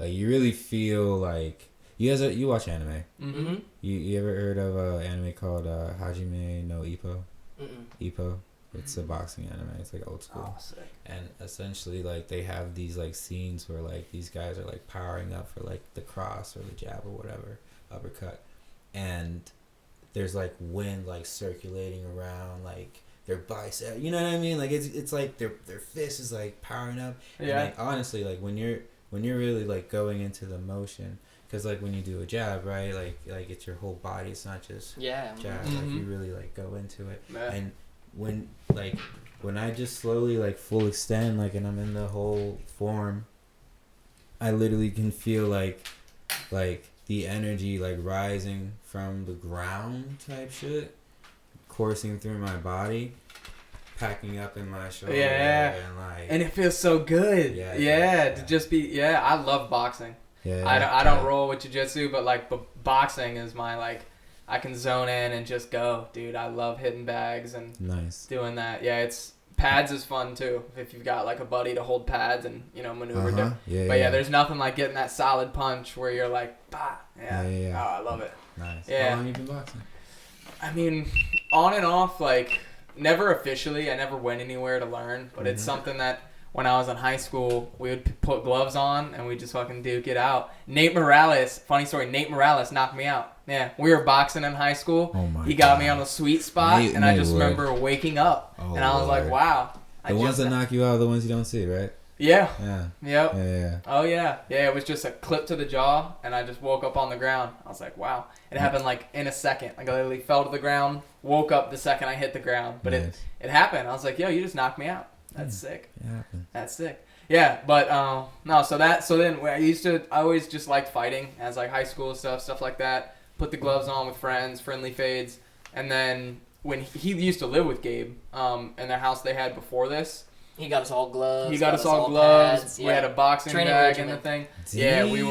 like you really feel like you watch anime. Mm-hmm. You ever heard of an anime called Hajime no Ippo? Mm-mm. Ippo. It's a boxing anime. It's like old school. Oh, sick. And essentially, like, they have these like scenes where like these guys are like powering up for like the cross or the jab or whatever, uppercut, and there's like wind like circulating around like their bicep. You know what I mean? Like it's like their fist is like powering up. Yeah. And, like, honestly, like when you're really like going into the motion, because like when you do a jab, right? Like it's your whole body. It's not just Yeah. jab. Mm-hmm. Like you really like go into it. Yeah. And when I just slowly like full extend, like, and I'm in the whole form, I literally can feel like the energy like rising from the ground type shit, coursing through my body, packing up in my shoulder. Yeah. And it feels so good. Yeah. To just be, I love boxing. Yeah. I don't roll with jiu-jitsu, but like boxing is my like, I can zone in and just go, dude. I love hitting bags and doing that. Yeah, pads is fun too. If you've got like a buddy to hold pads and maneuver. But there's nothing like getting that solid punch where you're like, bah. Yeah. Oh, I love it. Nice. Yeah. How long you been boxing? I mean, on and off, like never officially. I never went anywhere to learn, but it's something that when I was in high school, we would put gloves on and we just fucking duke it out. Funny story, Nate Morales knocked me out. Yeah, we were boxing in high school. Oh my He got me on a sweet spot, and I just remember waking up, and I was like, wow. The ones that knock you out are the ones you don't see, right? Yeah. Yeah. Yep. Yeah. Oh, yeah. Yeah, it was just a clip to the jaw, and I just woke up on the ground. I was like, wow. It happened like in a second. Like I literally fell to the ground, woke up the second I hit the ground. But it happened. I was like, yo, you just knocked me out. That's sick. It happened. That's sick. Yeah, but no. So then I always just liked fighting as like high school stuff like that. Put the gloves on with friends, friendly fades, and then when he used to live with Gabe, in their house they had before this. He got us all gloves. He got us all gloves. Pads, We had a boxing training bag regimen. and the thing. Damn. We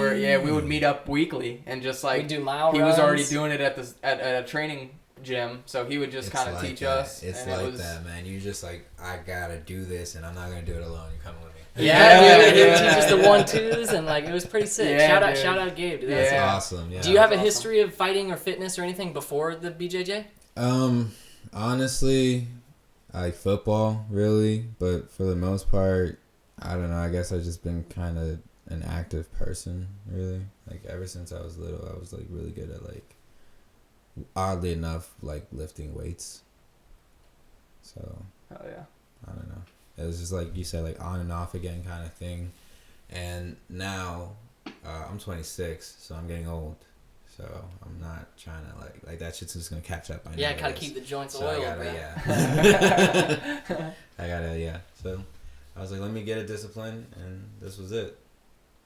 would meet up weekly and just like we do mile he runs. was already doing it at a training gym, so he would just kind of teach us. It's and like that, man. You just like, I gotta do this, and I'm not gonna do it alone. You're coming with me. Yeah, he would teach us the 1-2s, and like it was pretty sick. Yeah, shout out Gabe. Dude. Yeah. That's awesome. Yeah. Do you have a history of fighting or fitness or anything before the BJJ? Honestly, I like football, really, but for the most part, I don't know. I guess I've just been kind of an active person, really. Like ever since I was little, I was like really good at like, oddly enough, like lifting weights. So. Oh yeah. I don't know. It was just like you said, like on and off again kind of thing. And now, I'm 26, so I'm getting old. So I'm not trying to like that shit's just gonna catch up. Yeah, gotta keep the joints so oiled. So I was like, let me get a discipline, and this was it.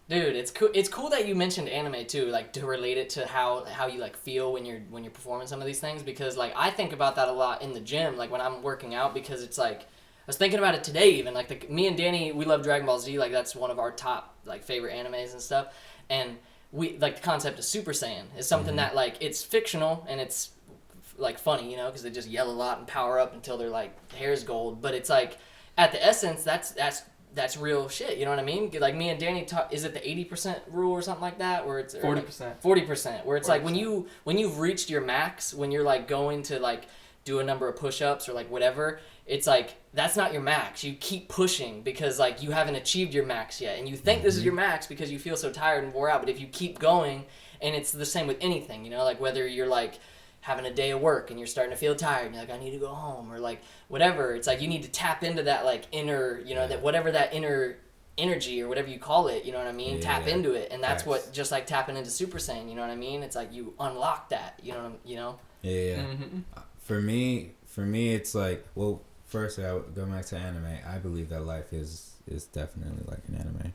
Dude, it's cool. It's cool that you mentioned anime too, like to relate it to how you like feel when you're performing some of these things, because like I think about that a lot in the gym, like when I'm working out, because it's like I was thinking about it today even, like me and Danny, we love Dragon Ball Z, like that's one of our top like favorite animes and stuff, and we like the concept of Super Saiyan is something that like it's fictional and it's like funny, you know, because they just yell a lot and power up until their like hair's gold, but it's like at the essence that's real shit, you know what I mean? Like me and Danny is it the 80% rule or something like that, where it's 40%. 40%, where it's 40%. like when you've reached your max, when you're like going to like do a number of push-ups or like whatever, it's like that's not your max. You keep pushing because like you haven't achieved your max yet, and you think this is your max because you feel so tired and wore out. But if you keep going, and it's the same with anything, you know, like whether you're like having a day of work and you're starting to feel tired and you're like, I need to go home, or like whatever, it's like you need to tap into that like inner, you know, that whatever that inner energy or whatever you call it, you know what I mean? Tap into it, and that's what, just like tapping into Super Saiyan, you know what I mean? It's like you unlock that, you know? Yeah. Mm-hmm. For me, it's like, well, first I would go back to anime. I believe that life is definitely like an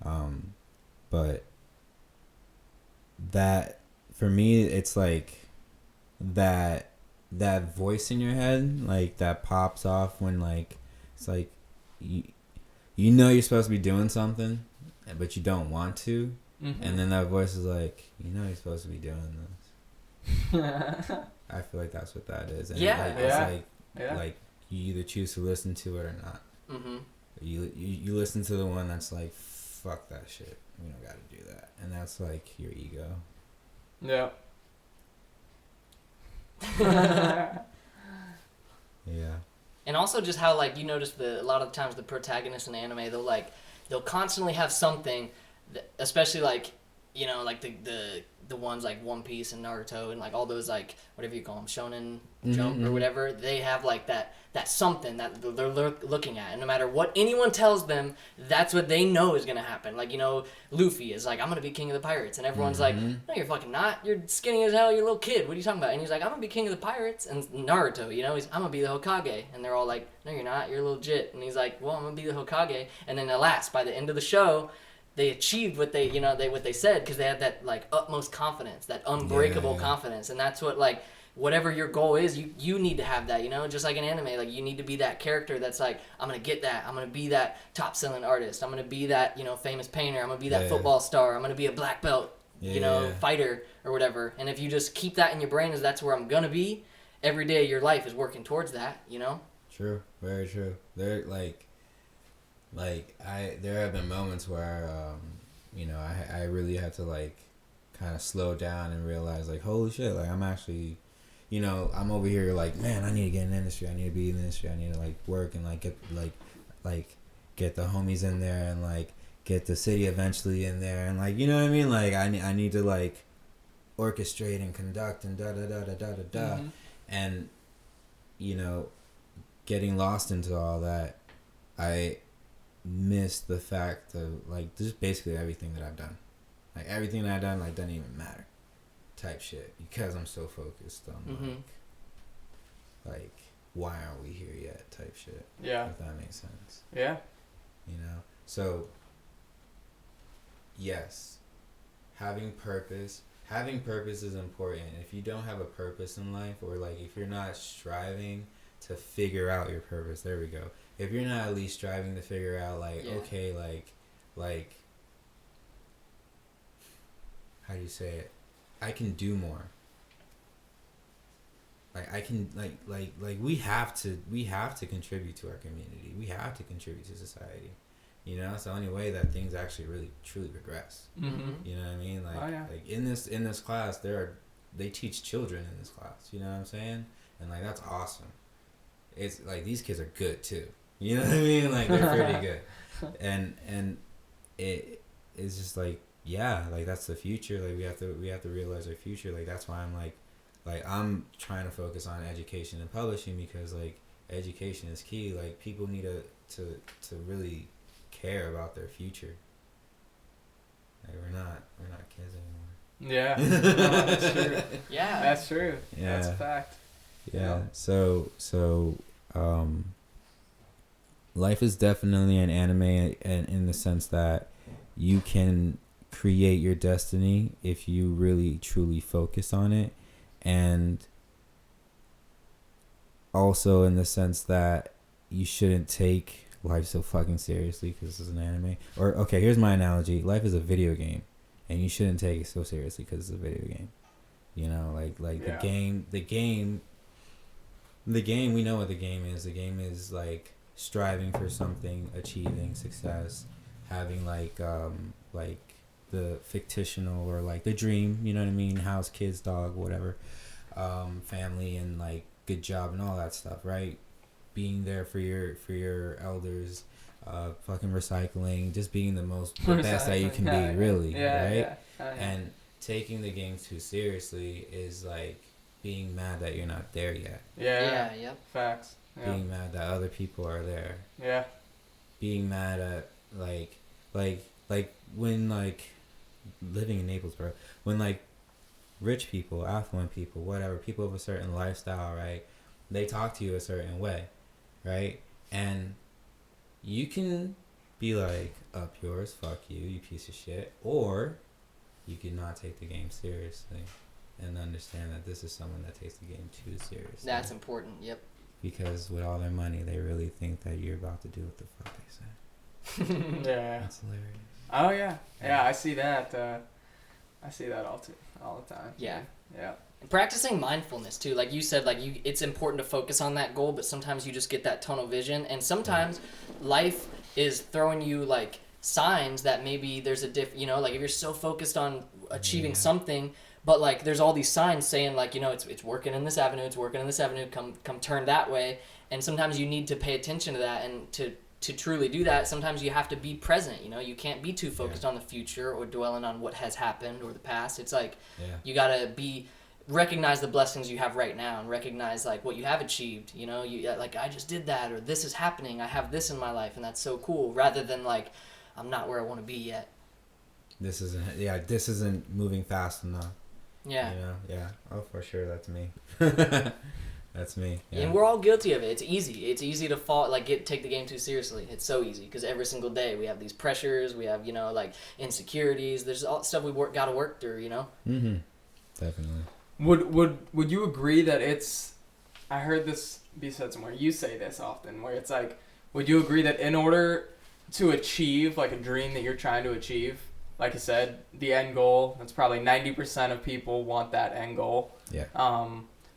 anime. But that, for me, it's like that voice in your head, like that pops off when like, it's like, you know you're supposed to be doing something, but you don't want to. Mm-hmm. And then that voice is like, you know you're supposed to be doing this. I feel like that's what that is. And it's like you either choose to listen to it or not. Mm-hmm. You listen to the one that's like, fuck that shit. we don't gotta do that. And that's like your ego. Yeah. Yeah. And also just how like you notice a lot of the times the protagonists in anime they'll constantly have something, especially like like the ones like One Piece and Naruto and like all those like whatever you call them Shonen Jump or whatever, they have like that something that they're looking at, and no matter what anyone tells them, that's what they know is gonna happen. Like Luffy is like, I'm gonna be king of the pirates, and everyone's like, no, you're fucking not. You're skinny as hell. You're a little kid. What are you talking about? And he's like, I'm gonna be king of the pirates. And Naruto, he's I'm gonna be the Hokage, and they're all like, no, you're not. You're a little jit. And he's like, well, I'm gonna be the Hokage. And then alas, by the end of the show, they achieved what they what they said because they had that like utmost confidence, that unbreakable confidence, and that's what like whatever your goal is, you need to have that, just like in anime, like you need to be that character that's like, I'm gonna get that, I'm gonna be that top selling artist, I'm gonna be that famous painter, I'm gonna be that football star, I'm gonna be a black belt, fighter or whatever. And if you just keep that in your brain as that's where I'm gonna be, every day your life is working towards that. True, very true. They're there have been moments where I really had to like kind of slow down and realize like, holy shit, like I'm actually I'm over here like, man, I need to get in the industry, I need to be in the industry, I need to like work and like get the homies in there and like get the city eventually in there and like, you know what I mean, like I need to like orchestrate and conduct and da da da da da da da. And getting lost into all that, I missed the fact of like just basically everything that I've done. Like everything that I've done like doesn't even matter type shit because I'm so focused on like why aren't we here yet type shit. Yeah. If that makes sense. Yeah. So yes, having purpose is important. If you don't have a purpose in life, or like if you're not striving to figure out your purpose, there we go. If you're not at least striving to figure out like, okay, like how do you say it? I can do more. Like I can like we have to contribute to our community. We have to contribute to society. It's the only way that things actually really truly progress. You know what I mean? Like like in this class they teach children in this class. You know what I'm saying? And like that's awesome. It's like these kids are good too. You know what I mean? Like they're pretty good. And it is just like, yeah, like that's the future. Like we have to realize our future. Like that's why I'm like I'm trying to focus on education and publishing, because like education is key. Like people need to really care about their future. Like we're not kids anymore. Yeah. No, that's true. Yeah. That's true. Yeah. That's a fact. Yeah. So life is definitely an anime in the sense that you can create your destiny if you really truly focus on it, and also in the sense that you shouldn't take life so fucking seriously because this is an anime. Or okay, here's my analogy: life is a video game, and you shouldn't take it so seriously because it's a video game. The game. We know what the game is. The game is like striving for something, achieving success, having like the fictional or like the dream, you know what I mean, house, kids, dog, whatever, family, and like good job and all that stuff, right? Being there for your elders, fucking recycling, just being the best that you can be, really, right? And taking the game too seriously is like being mad that you're not there yet. Yeah. Yep. Facts. Yeah. Being mad that other people are there. Yeah. Being mad at like when like living in Naples, bro. When like rich people, affluent people, whatever, people of a certain lifestyle, right? They talk to you a certain way, right? And you can be like, up yours, fuck you piece of shit. Or you can not take the game seriously and understand that this is someone that takes the game too seriously. That's important, yep. Because with all their money, they really think that you're about to do what the fuck they say. Yeah. That's hilarious. Oh, yeah. Yeah, I see that. I see that all the time. Yeah. Yeah. And practicing mindfulness, too. Like you said, it's important to focus on that goal, but sometimes you just get that tunnel vision. And sometimes life is throwing you, like, signs that maybe there's a like if you're so focused on achieving something, but like there's all these signs saying like, it's working in this avenue, come turn that way. And sometimes you need to pay attention to that, and to truly do that, sometimes you have to be present. You can't be too focused on the future or dwelling on what has happened or the past. It's like you gotta recognize the blessings you have right now, and recognize like what you have achieved. You like, I just did that, or this is happening, I have this in my life, and that's so cool, rather than like, I'm not where I want to be yet. This isn't moving fast enough. Yeah. Oh, for sure, that's me. That's me. Yeah. And we're all guilty of it. It's easy to fall, like take the game too seriously. It's so easy, because every single day we have these pressures, we have like insecurities. There's all stuff we got to work through. Mm-hmm. Definitely. Would you agree that it's? I heard this be said somewhere. You say this often, where it's like, would you agree that in order to achieve like a dream that you're trying to achieve, like I said, the end goal, that's probably 90% of people want that end goal. Yeah.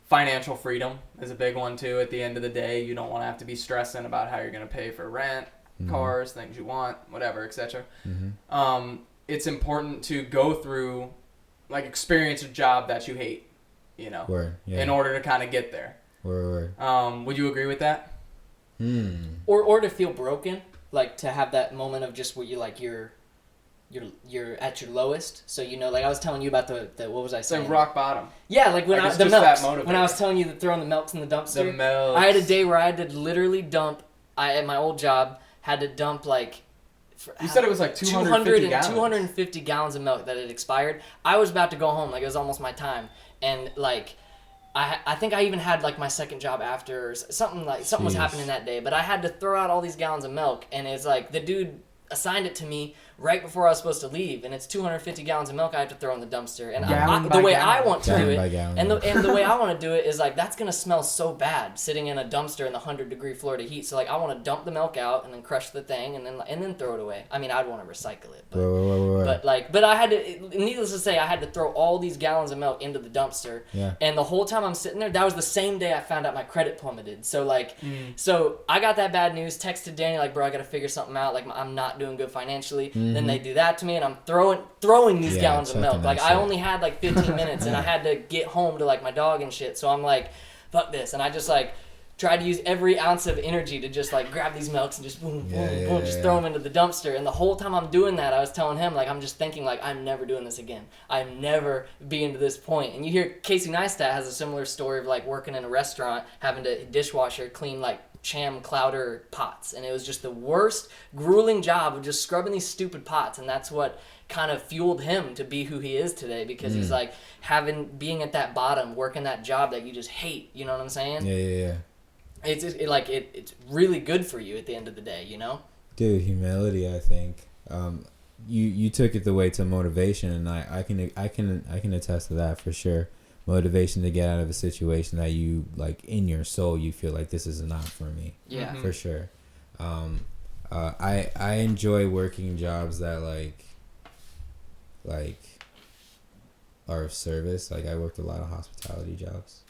Financial freedom is a big one too. At the end of the day, you don't want to have to be stressing about how you're going to pay for rent, cars, things you want, whatever, etc. It's important to go through, like, experience a job that you hate, in order to kind of get there. Would you agree with that? Or to feel broken, like to have that moment of just where you're at your lowest. So like I was telling you about the what was I saying? Like rock bottom. Yeah, like when the milks. When I was telling you that throwing the milks in the dumpster. The milks. I had a day where I had to literally dump. At my old job had to dump like. You said it was like 250 gallons of milk that had expired. I was about to go home, like it was almost my time, and like. I think I even had like my second job after, or something was happening that day, but I had to throw out all these gallons of milk, and it's like the dude assigned it to me right before I was supposed to leave, and it's 250 gallons of milk I have to throw in the dumpster. And the way I want to do it, and the way I want to do it is like, that's gonna smell so bad sitting in a dumpster in the 100-degree Florida heat. So like, I want to dump the milk out and then crush the thing and then throw it away. I mean, I'd want to recycle it, but I had to. Needless to say, I had to throw all these gallons of milk into the dumpster. Yeah. And the whole time I'm sitting there, that was the same day I found out my credit plummeted. So like, so I got that bad news. Texted Danny like, bro, I got to figure something out. Like, I'm not doing good financially. Then they do that to me, and I'm throwing these gallons of milk. Like, I only had like 15 minutes, and I had to get home to like my dog and shit. So I'm like, fuck this, and I just like tried to use every ounce of energy to just like grab these milks and just boom, just throw them into the dumpster. And the whole time I'm doing that, I was telling him like, I'm just thinking like, I'm never doing this again. I'm never being to this point. And you hear Casey Neistat has a similar story of like working in a restaurant, having to dishwasher clean like cham clouder pots, and it was just the worst grueling job of just scrubbing these stupid pots. And that's what kind of fueled him to be who he is today, because he's like being at that bottom, working that job that you just hate, you know what I'm saying? Yeah. It's really good for you at the end of the day, Dude, humility, I think. You took it the way to motivation, and I can attest to that for sure. Motivation to get out of a situation that you like in your soul you feel like this is not for me. Yeah. For sure. I enjoy working jobs that like are of service. Like, I worked a lot of hospitality jobs,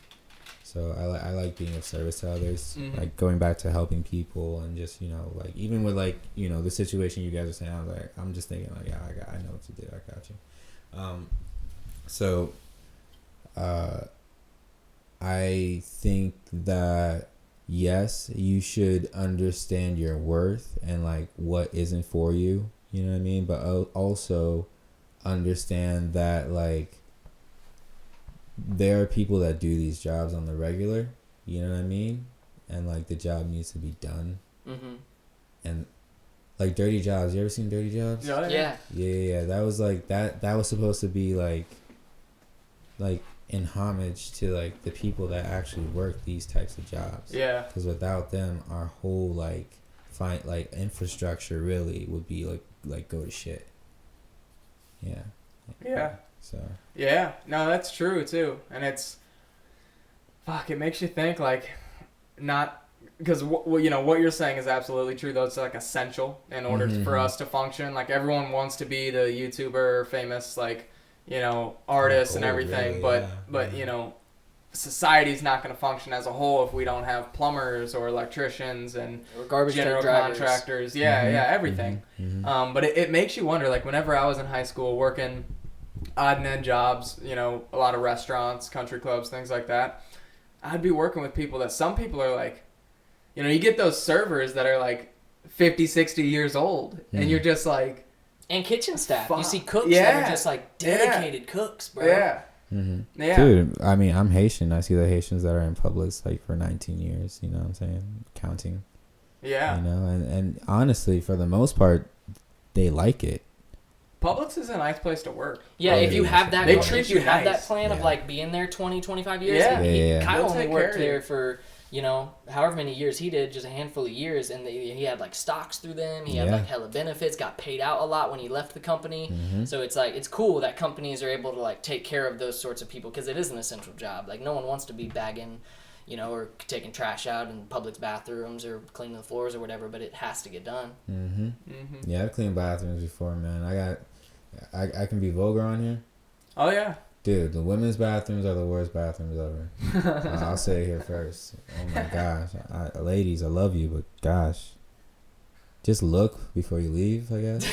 so I like being of service to others. Like going back to helping people, and just like even with like the situation you guys are saying, I'm just thinking like, yeah, I know what to do. I got you. So I think that yes, you should understand your worth and like what isn't for you, you know what I mean? But also understand that like there are people that do these jobs on the regular, you know what I mean? And like the job needs to be done. And like Dirty Jobs, you ever seen Dirty Jobs? Yeah. That was like that was supposed to be like in homage to like the people that actually work these types of jobs. Yeah. Because without them, our whole infrastructure really would be like go to shit. Yeah. Yeah. So. Yeah. No, that's true too, and it makes you think like, not because what you're saying is absolutely true though. It's like essential in order for us to function. Like, everyone wants to be the YouTuber, famous like. Artists and everything, but society's not going to function as a whole if we don't have plumbers or electricians and or garbage general contractors. Yeah, everything. But it makes you wonder, like, whenever I was in high school working odd and end jobs, you know, a lot of restaurants, country clubs, things like that, I'd be working with people that some people are like, you know, you get those servers that are like 50, 60 years old, and you're just like... And kitchen staff. You see cooks that are just like dedicated cooks, bro. Yeah. Yeah. Dude, I mean, I'm Haitian. I see the Haitians that are in Publix like for 19 years, you know what I'm saying? Counting. Yeah. You know, and honestly, for the most part, they like it. Publix is a nice place to work. Yeah, if you have that, have that plan of like being there 20, 25 years. Kyle only worked there for, you know, however many years he did, just a handful of years, and he had like stocks through them. He had like hella benefits, got paid out a lot when he left the company. So it's like, it's cool that companies are able to like take care of those sorts of people, because it is an essential job. Like, no one wants to be bagging, you know, or taking trash out in Publix bathrooms or cleaning the floors or whatever, but it has to get done. Yeah, I've cleaned bathrooms before, man. I can be vulgar on here. Oh yeah. Dude, the women's bathrooms are the worst bathrooms ever. I'll say it here first. Oh my gosh. Ladies, I love you, but gosh. Just look before you leave, I guess.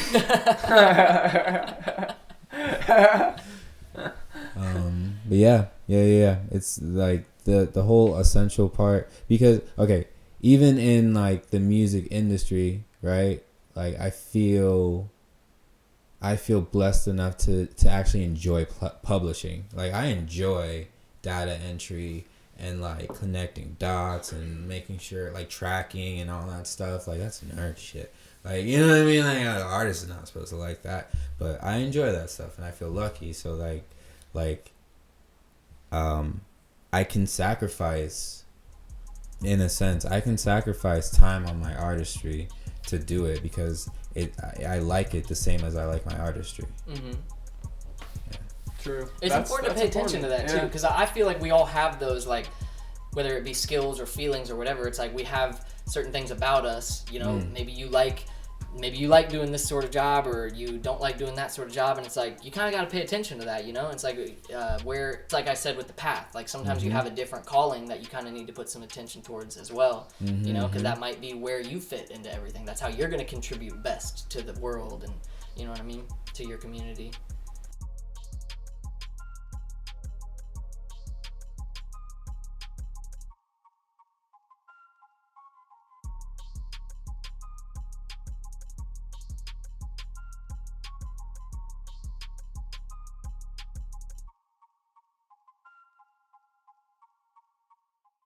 But yeah. It's like the whole essential part. Because, okay, even in like the music industry, right? Like I feel blessed enough to actually enjoy publishing. Like, I enjoy data entry and, like, connecting dots and making sure, like, tracking and all that stuff. Like, that's nerd shit. Like, you know what I mean? Like, an artist is not supposed to like that. But I enjoy that stuff, and I feel lucky. So, I can sacrifice, in a sense, time on my artistry to do it, because I like it the same as I like my artistry. True. It's important to pay attention to that too, because I feel like we all have those, like, whether it be skills or feelings or whatever. It's like we have certain things about us. You know, maybe you like doing this sort of job, or you don't like doing that sort of job, and it's like you kind of got to pay attention to that. You know, it's like where it's like I said with the path. Like sometimes you have a different calling that you kind of need to put some attention towards as well. You know, because that might be where you fit into everything. That's how you're going to contribute best to the world, and you know what I mean, to your community.